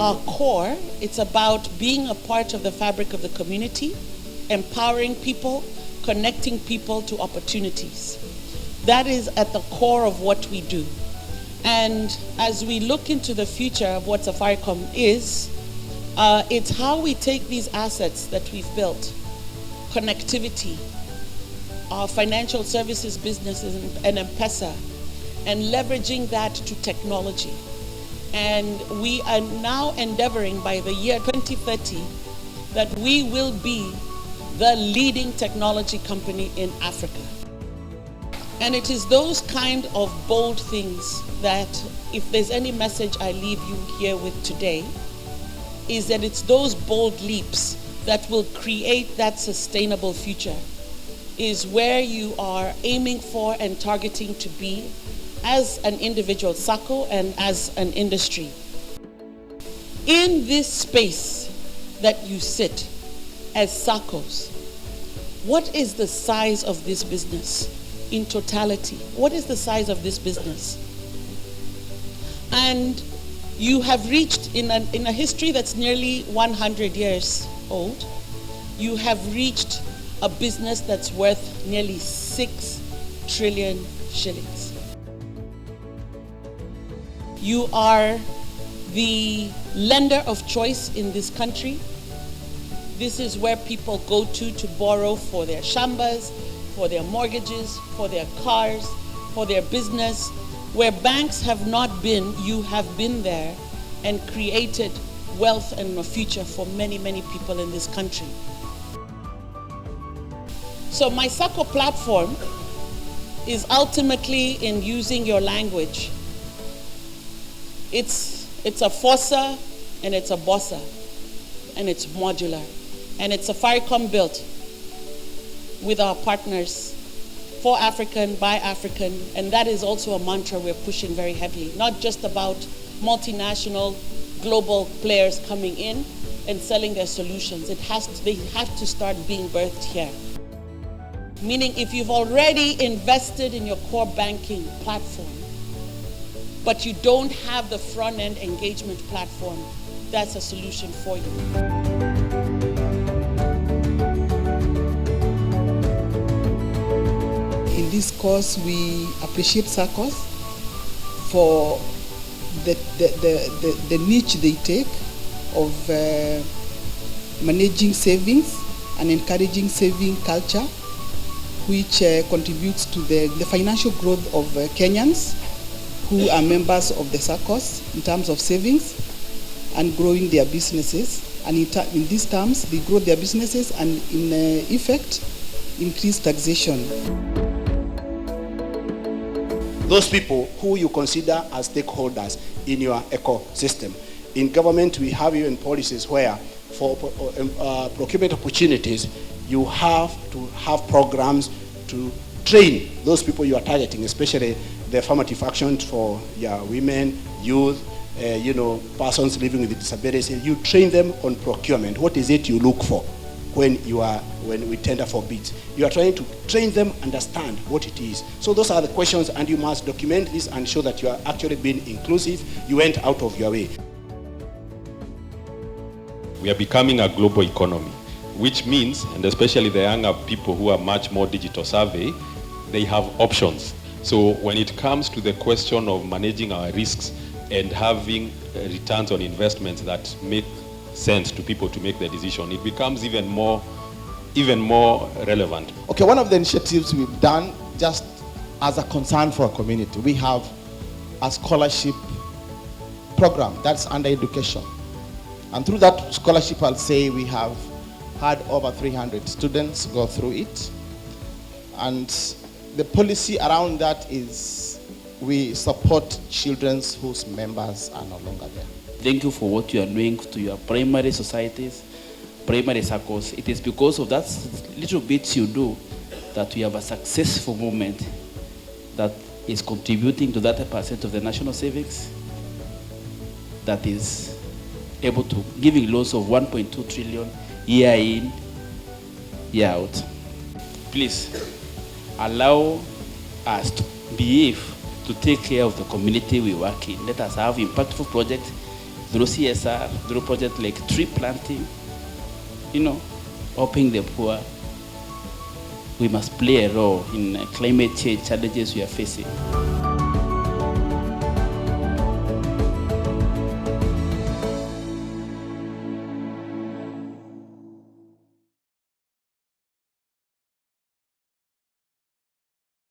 our core, it's about being a part of the fabric of the community, empowering people, connecting people to opportunities. That is at the core of what we do. And as we look into the future of what Safaricom is, it's how we take these assets that we've built, connectivity, our financial services businesses and M-Pesa, and leveraging that to technology. And we are now endeavoring by the year 2030 that we will be the leading technology company in Africa. And it is those kind of bold things that, if there's any message I leave you here with today, is that it's those bold leaps that will create that sustainable future, is where you are aiming for and targeting to be as an individual SACCO and as an industry. In this space that you sit as SACCOs, what is the size of this business in totality? What is the size of this business? And you have reached, in a history that's nearly 100 years old, you have reached a business that's worth nearly 6 trillion shillings. You are the lender of choice in this country. This is where people go to borrow for their shambas, for their mortgages, for their cars, for their business. Where banks have not been, you have been there and created wealth and a future for many, many people in this country. So my SACCO platform is ultimately in using your language. It's a fossa and it's a bossa and it's modular, and it's Safaricom built with our partners, for African, by African, and that is also a mantra we're pushing very heavily. Not just about multinational, global players coming in and selling their solutions. They have to start being birthed here. Meaning, if you've already invested in your core banking platform, but you don't have the front-end engagement platform, that's a solution for you. In this course, we appreciate SACCOs for the niche they take of managing savings and encouraging saving culture, which contributes to the financial growth of Kenyans who are members of the SACCOs in terms of savings and growing their businesses. And in these terms, they grow their businesses and in effect, increase taxation. Those people who you consider as stakeholders in your ecosystem. In government, we have even policies where for procurement opportunities, you have to have programs to train those people you are targeting, especially the affirmative actions for women, youth, persons living with disabilities. You train them on procurement. What is it you look for when we tender for bids? You are trying to train them, understand what it is. So those are the questions, and you must document this and show that you are actually being inclusive. You went out of your way. We are becoming a global economy, which means, and especially the younger people who are much more digital savvy, they have options. So when it comes to the question of managing our risks and having returns on investments that make sense to people to make the decision, it becomes even more relevant. Okay, one of the initiatives we've done, just as a concern for our community, we have a scholarship program that's under education. And through that scholarship, I'll say we have had over 300 students go through it. And the policy around that is we support children whose members are no longer there. Thank you for what you are doing to your primary societies, primary SACCOs. It is because of that little bit you do that we have a successful movement that is contributing to that % of the national savings that is able to giving loans of 1.2 trillion year in, year out. Please allow us to behave, to take care of the community we work in. Let us have impactful projects through CSR, through projects like tree planting, helping the poor. We must play a role in climate change challenges we are facing.